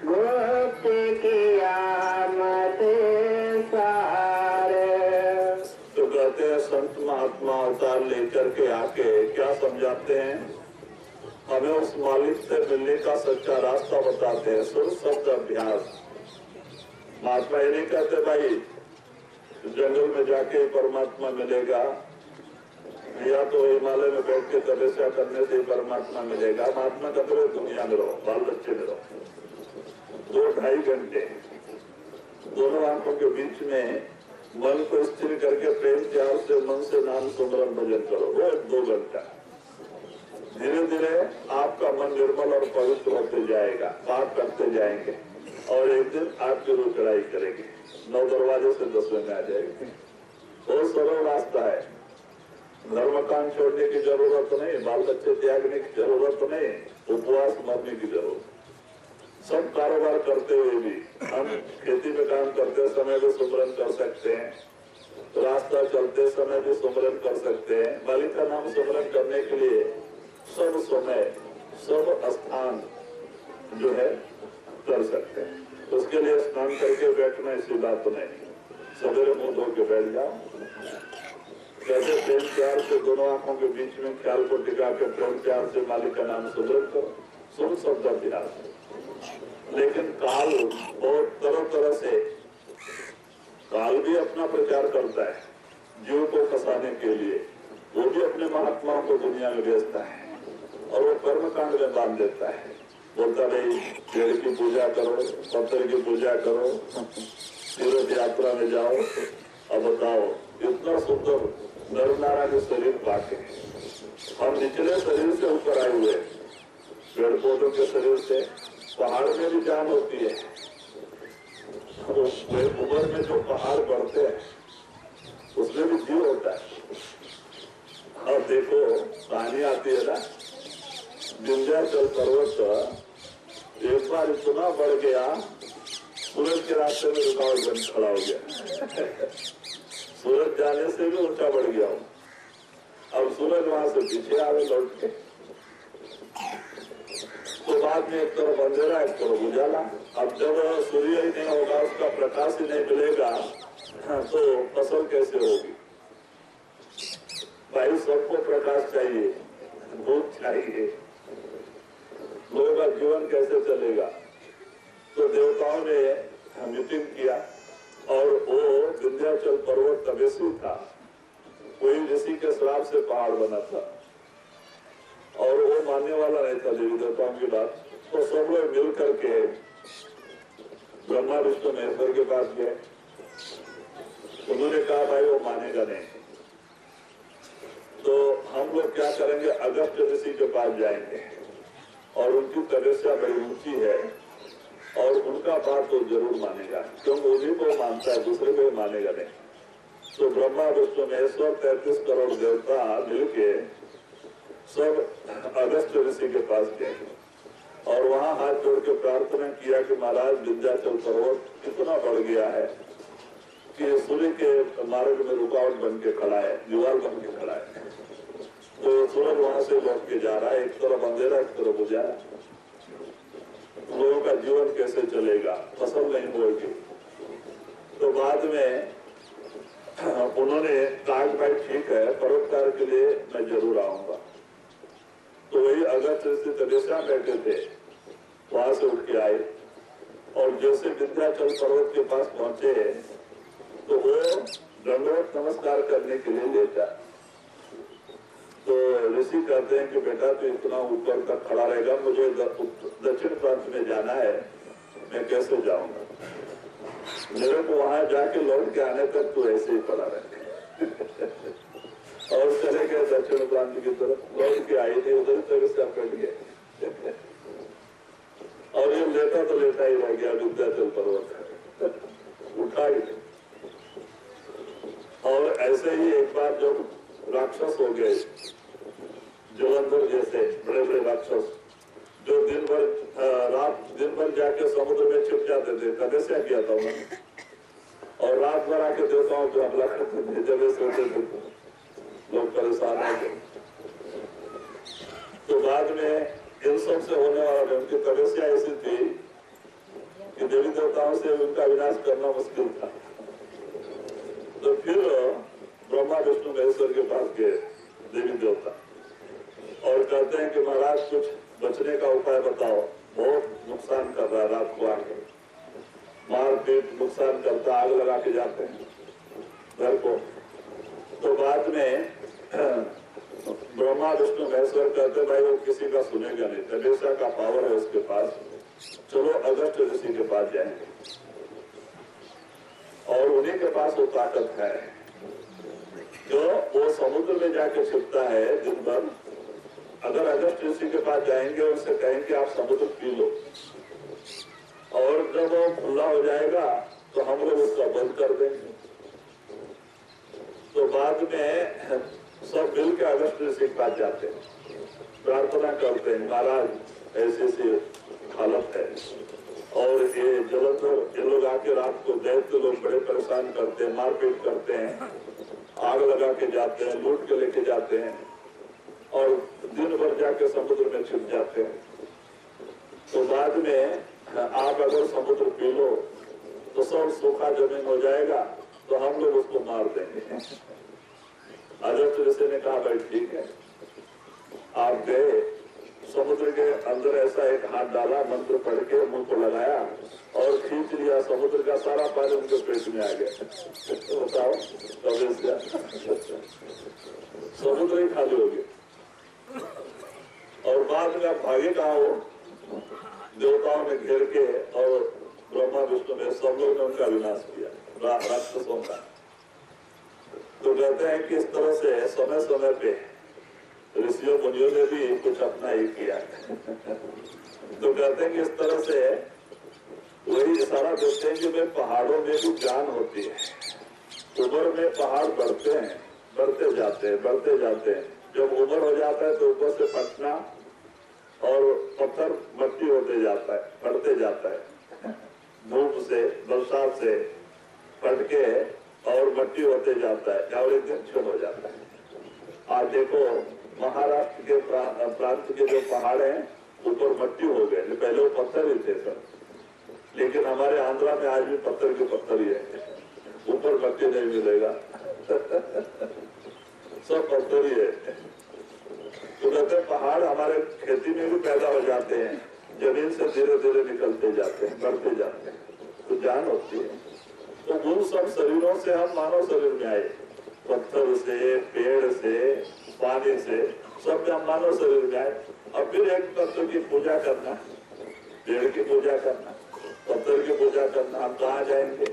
A: गुप्त किया मत सार।
B: तो कहते हैं संत महात्मा अवतार लेकर के आके क्या समझाते हैं, हमें उस मालिक से मिलने का सच्चा रास्ता बताते हैं। सुर शब्द अभ्यास। महात्मा ये नहीं कहते भाई जंगल में जाके परमात्मा मिलेगा या तो हिमालय में बैठ के तपस्या करने से परमात्मा मिलेगा। महात्मा कहते रहो दुनिया में रहो, बाल बच्चे में रहो, 2-2.5 घंटे दोनों आंखों के बीच में मन को स्थिर करके प्रेम प्यार से मन से नाम सुमरन भजन करो रोज 2 घंटा। धीरे धीरे आपका मन निर्मल और पवित्र होते जाएगा, पाप करते जाएंगे और एक दिन आपकी रूह चढ़ाई करेगी, 9 दरवाजे से 10वें में आ जाएगी। बहुत सरल रास्ता है, घर मकान छोड़ने की जरूरत नहीं, बाल बच्चे त्यागने की जरूरत नहीं, उपवास मरने की जरूरत। सब कारोबार करते हुए भी हम खेती में काम करते समय भी सुमरन कर सकते हैं, रास्ता चलते समय भी सुमरन कर सकते हैं। मालिक का नाम सुमरन करने के लिए सब समय सब स्थान जो है कर सकते हैं। उसके लिए स्नान करके बैठना ऐसी बात तो नहीं, सवेरे मुंह धो के बैठ जाओ। कैसे प्रेम प्यार से दोनों आंखों के बीच में ख्याल को टिका के प्रेम प्यार से मालिक का नाम सुमरन करो, सुन शब्द अभ्यास। लेकिन काल बहुत तरह से काल भी अपना प्रचार करता है जीव को फंसाने के लिए। वो भी अपने महात्माओं को दुनिया में भेजता है और वो कर्म कांड में बांध देता है। बोलता नहीं पेड़ की पूजा करो, पत्थर की पूजा करो, तीर्थ यात्रा में जाओ। अब बताओ इतना सुंदर नर नारायण शरीर पाके हम निचले शरीर से ऊपर आए हुए, पेड़ पौधों के शरीर से, पहाड़ में भी जान होती है, उम्र में जो पहाड़ बढ़ते हैं उसमें भी जीव होता है। अब देखो कहानी आती है ना, विंध्याचल पर्वत एक बार इतना बढ़ गया, सूरज के रास्ते में रुकावट बन खड़ा हो गया। सूरज जाने से भी उल्टा बढ़ गया हूँ। अब सूरज वहां से पीछे आगे लौट के, तो बाद में एक तरफ अंधेरा एक तरफ उजाला। अब जब सूर्य ही नहीं होगा, उसका प्रकाश ही नहीं मिलेगा, तो फसल कैसे होगी? भाई सबको प्रकाश चाहिए, भूख चाहिए, लोगों का जीवन कैसे चलेगा? तो देवताओं ने मीटिंग किया और वो विंध्याचल पर्वत तबेसी था, कोई ऋषि के श्राप से पहाड़ बना था और वो मानने वाला नहीं था देवी देवताओं की बात। तो सब लोग मिल करके ब्रह्मा विष्णु महेश्वर के पास गए। उन्होंने कहा भाई वो मानेगा नहीं, तो हम लोग क्या करेंगे, अगस्त ऋषि के पास जाएंगे और उनकी तपस्या बड़ी ऊंची है और उनका बात तो जरूर मानेगा, क्योंकि उन्हीं को मानता है, दूसरे को मानेगा नहीं। तो ब्रह्मा विष्णु महेश्वर 33 करोड़ देवता मिलके सब अगस्त ऋषि के पास गए और वहां हाथ जोड़ के प्रार्थना किया कि महाराज विंध्याचल पर्वत इतना बढ़ गया है कि सूर्य के मार्ग में रुकावट बन के खड़ा है, दीवार बन के खड़ा है। तो सूरज वहां से लौट के जा रहा है, एक तरफ अंधेरा एक तरफ उजाला। लोगों का जीवन कैसे चलेगा? फसल नहीं होगी। तो बाद में उन्होंने कहा भाई ठीक है, परोपकार के लिए मैं जरूर आऊंगा। तो वही अगस्त ऋषि तपस्या बैठे थे, वहां से उठ के आए और जैसे विंध्याचल पर्वत के पास पहुंचे तो वो दंडवत नमस्कार करने के लिए लेटा। तो ऋषि कहते हैं कि बेटा तो इतना ऊपर तक खड़ा रहेगा, मुझे दक्षिण प्रांत में जाना है, मैं कैसे जाऊंगा? मेरे को वहां जाके लौट के आने तक तो ऐसे ही खड़ा रहे। और चले गए दक्षिण प्रांत की तरफ, लौट के आई थी, उधर तक बैठ गए और ये लेटा तो लेटा ही रह गया विंध्याचल पर्वत, उठा ही नहीं। और ऐसे ही एक बार जब राक्षस हो गए, जलंधर जैसे बड़े बड़े राक्षस, जो दिन भर जाके समुद्र में छिप जाते थे, तपस्या किया था उन्होंने, और रात भर आके देवताओं को हमला करते थे, जब सोते थे लोग परेशान हो गए। तो बाद में इन सब से होने वाला उनकी तपस्या ऐसी थी कि देवी देवताओं से उनका विनाश करना मुश्किल था। तो फिर ब्रह्मा विष्णु महेश्वर के पास गए देवी देवता और कहते हैं कि महाराज कुछ बचने का उपाय बताओ, बहुत नुकसान कर रहा है, रात को आके मारपीट नुकसान करता, आग लगा के जाते हैं घर को। तो बाद में ब्रह्मा विष्णु महेश्वर कहते भाई वो किसी का सुनेगा नहीं, तपस्या का पावर है उसके पास, चलो अगस्त ऋषि के पास जाएंगे और उन्हीं के पास वो ताकत है जो वो समुद्र में जाके छिपता है दिन भर। अगर अगस्त ऋषि के पास जाएंगे, उनसे कहेंगे आप समुद्र पी लो, और जब वो खुला हो जाएगा तो हम लोग उसका बंद कर देंगे। तो बाद में सब मिल के अगस्त ऋषि के पास जाते हैं, प्रार्थना करते हैं, महाराज ऐसी ऐसी हालत है और ये जलंधर, ये लोग आके रात को दैत्य लोग बड़े परेशान करते हैं, मारपीट करते हैं, आग लगा के जाते हैं, लूट के लेके जाते हैं और दिन भर जाके समुद्र में छिप जाते हैं। तो बाद में आप अगर समुद्र पी लो तो सब सूखा जमीन हो जाएगा, तो हम लोग उसको मार देंगे। अगस्त ऋषि ने कहा भाई ठीक है। आप गए समुद्र के अंदर, ऐसा एक हाथ डाला, मंत्र पढ़ के मुंह को लगाया और खींच लिया, समुद्र का सारा पानी उनके पेट में आ गया। तो बताओ समुद्र ही खाली हो गया। और बाद में आप भागे कहा हो, देवताओं ने घेर के और ब्रह्मा विष्णु ने सब लोग ने उनका विनाश किया, राक्षसों का। तो कहते हैं कि इस तरह से समय समय पे ऋषियों मुनियों ने भी कुछ अपना ही किया। तो कहते हैं कि इस तरह से वही इशारा देते हैं कि भाई पहाड़ों में भी जान होती है। उम्र में पहाड़ बढ़ते हैं, बढ़ते जाते हैं, बढ़ते जाते हैं। जब उम्र हो जाता है तो ऊपर से फटना और पत्थर मट्टी होते जाता है, बढ़ते जाता है। धूप से, बरसात से फट के और मट्टी होते जाता है और एक दिन क्षण हो जाता है। आज देखो महाराष्ट्र के प्रांत के जो पहाड़ हैं ऊपर मट्टी हो गए, पहले वो पत्थर ही थे सर, लेकिन हमारे आंध्रा में आज भी पत्थर के पत्थर ही है, ऊपर मट्टी नहीं मिलेगा। सब पत्थर ही है। तो कहते पहाड़ हमारे खेती में भी पैदा हो जाते हैं, जमीन से धीरे धीरे निकलते जाते हैं, बढ़ते जाते हैं, तो जान होती है। तो उन सब शरीरों से हम मानव शरीर में आए, पत्थर से, पेड़ से, पानी से, सब में हम मानव शरीर में आए। और फिर एक तत्व की पूजा करना, पेड़ की पूजा करना, पत्थर की पूजा करना। हम कहाँ जाएंगे?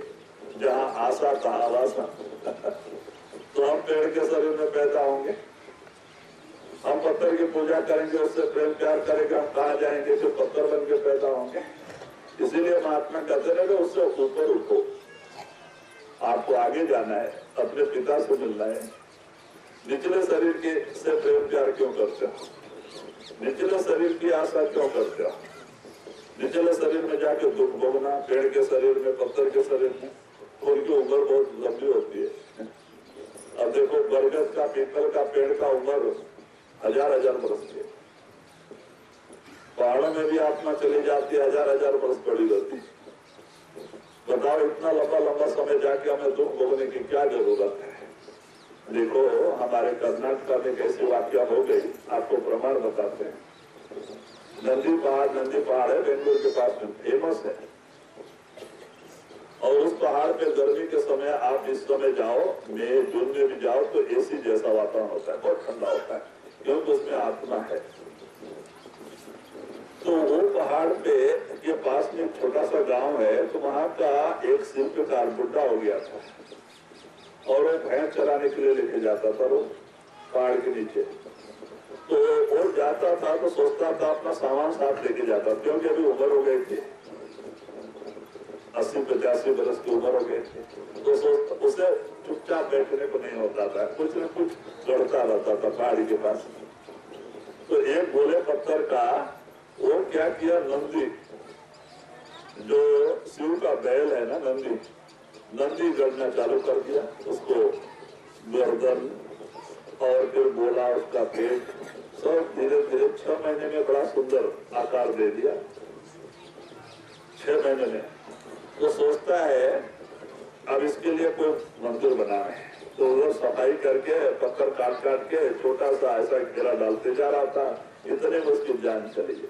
B: जहाँ आशा तहाँ वासा। तो हम पेड़ के शरीर में पैदा होंगे, हम पत्थर की पूजा करेंगे, उससे प्रेम प्यार करेंगे, हम कहाँ जाएंगे? फिर पत्थर बन के पैदा होंगे। इसीलिए महात्मा कहते रहे कि उससे ऊपर उठो, आपको आगे जाना है, अपने पिता से मिलना है। निचले शरीर के से प्रेम प्यार क्यों करते हो? निचले शरीर की आशा क्यों करते हो? निचले शरीर में जाके दुख भोगना, पेड़ के शरीर में, पत्थर के शरीर में, उनकी उम्र बहुत लंबी होती है। अब देखो बरगद का, पीपल का पेड़ का उम्र हजार हजार वर्ष की है। पहाड़ों में भी आत्मा चली जाती है, हजार हजार वर्ष पड़ी रहती है। बताओ इतना लंबा लंबा समय जाके हमें दुख भोगने की क्या जरूरत है? देखो हमारे कर्नाटक में एक ऐसी वाकया हो गई, आपको प्रमाण बताते हैं। नंदी पहाड़ है, बेंगलुरु के पास में, फेमस है। और उस पहाड़ पे गर्मी के समय आप इस समय जाओ, मई जून में भी जाओ तो एसी जैसा वातावरण होता है, बहुत ठंडा होता है, क्योंकि उसमें आत्मा है। तो वो पहाड़ पे के पास में एक छोटा सा गांव है, तो वहां का एक शिल्पकार बुढ़ा हो गया था और वो भैंस चराने के लिए लेके जाता था वो पहाड़ के नीचे। तो वो जाता था तो सोचता था अपना सामान साथ लेके जाता, क्योंकि अभी उम्र हो गई थी, 80-85 बरस की उम्र हो गई थी। तो उसे चुपचाप बैठने को नहीं होता था, कुछ न कुछ लड़ता रहता था पहाड़ी के पास। तो एक गोले पत्थर का वो क्या किया, नंदी जो शिव का बैल है ना, नंदी गढ़ना चालू कर दिया। उसको गर्दन और फिर बोला, उसका पेट, सब धीरे धीरे 6 महीने में बड़ा सुंदर आकार दे दिया। 6 महीने में वो सोचता है अब इसके लिए कोई मंदिर बनाए, तो उधर सफाई करके पत्थर काट काट के छोटा सा ऐसा घेरा डालते जा रहा था। इतने में उसकी जान चली गई,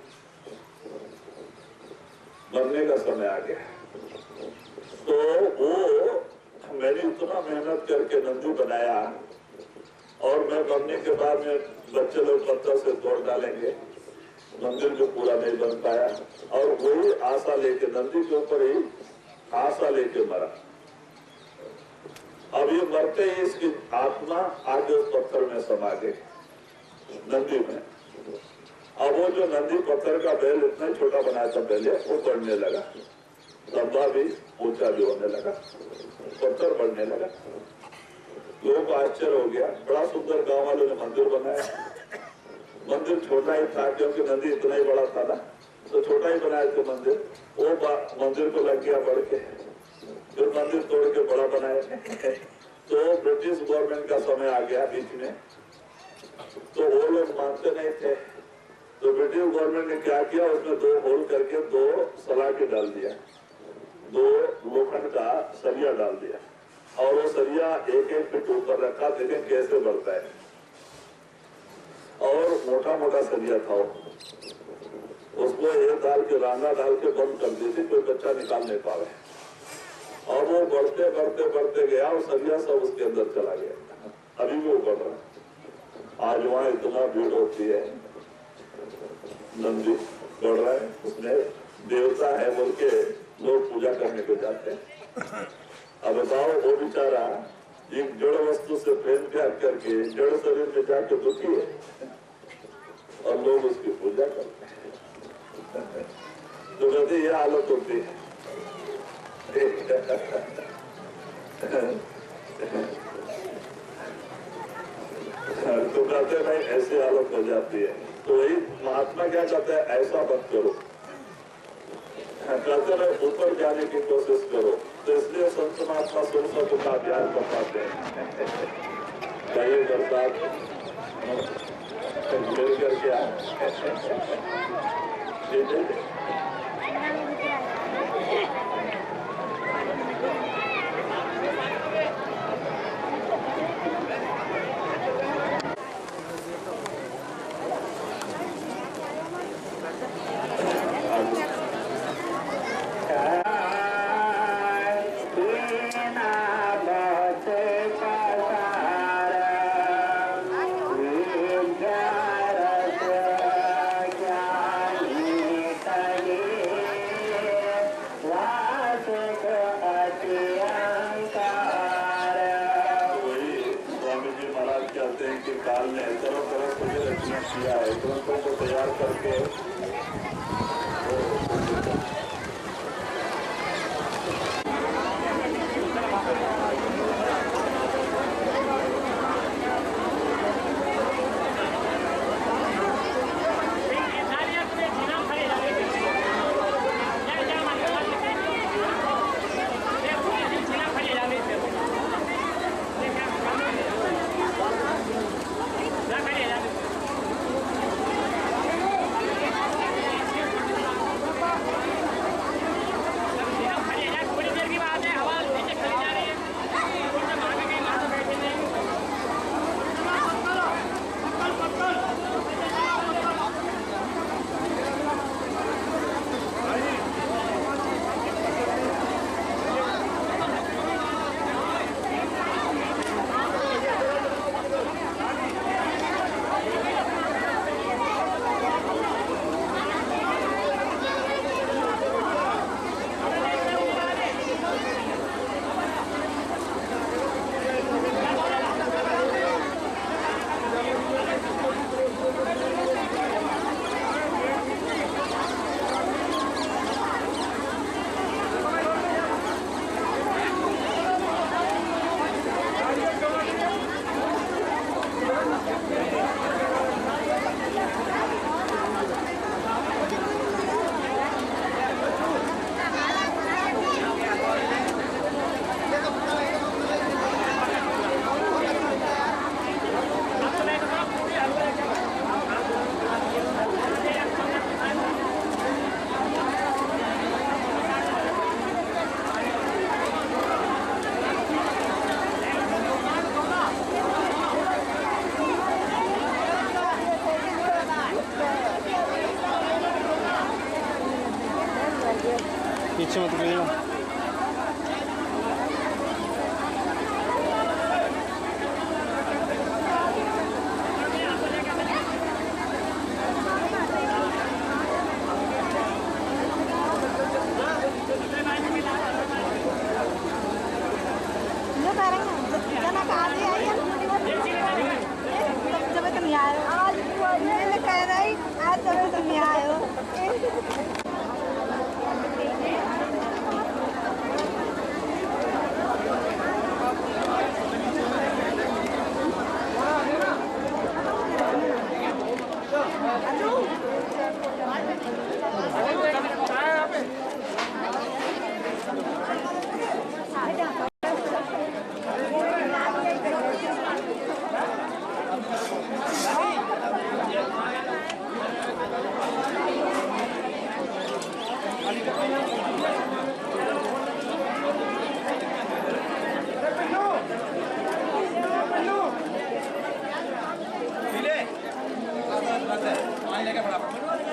B: मरने का समय आ गया। तो वो मैंने इतना मेहनत करके नंदी बनाया और मैं मरने के बाद में बच्चे लोग पत्थर से तोड़ डालेंगे, मंदिर भी पूरा नहीं बन पाया। और वही आशा लेके नंदी के ऊपर ही आशा लेके मरा। अब ये मरते ही इसकी आत्मा आगे उस पत्थर में समा गई, नंदी में। अब वो जो नंदी पत्थर का बैल इतना छोटा बनाया था पहले, वो बढ़ने लगा, लंबा भी ऊंचा भी होने लगा, पत्थर बढ़ने लगा। लोगों को आश्चर्य हो गया। बड़ा सुंदर गांव वालों ने मंदिर बनाया। मंदिर छोटा ही था क्योंकि नदी इतना ही बड़ा था ना, तो छोटा ही बनाया थे मंदिर। वो मंदिर को लग गया बढ़ के, फिर मंदिर तोड़ के बड़ा बनाया। तो ब्रिटिश गवर्नमेंट का समय आ गया बीच में, तो वो लोग मानते नहीं थे। तो ब्रिटिश गवर्नमेंट ने क्या किया, उसमें 2 होल करके 2 सलाखें डाल दिया, 2 लोखंड का सरिया डाल दिया और वो सरिया 1-1 फीट ऊपर रखा। देखें कैसे बढ़ता है, और मोटा मोटा सरिया था उसको एक डाल के रांगा डाल के बंद कर दी थी, कोई बच्चा निकाल नहीं पावे। और वो बढ़ते बढ़ते बढ़ते गया और सरिया सब उसके अंदर चला गया। अभी भी वो बढ़ रहा है। आज वहाँ इतना भीड़ होती है, नंदी बढ़ रहा है, उसमें देवता है बोल के लोग पूजा करने को जाते हैं। अब बताओ वो बेचारा एक जड़ वस्तु से प्रेम प्यार करके जड़ शरीर में जाके दुखी है और लोग उसकी पूजा करते हैं। तो कहते ये हालत होती है। तो कहते भाई ऐसी हालत हो जाती है। तो वही महात्मा क्या कहते हैं, ऐसा मत करो, कहते हैं ऊपर जाने की कोशिश करो। तो इसलिए संत महात्मा सोलसा को का ध्यान कर पाते हैं। कई बरसात मिल करके काल ने तरह तरह से रचना किया है, ग्रंथों को तैयार करके
C: पीछे मत करिएगा।
D: Gracias.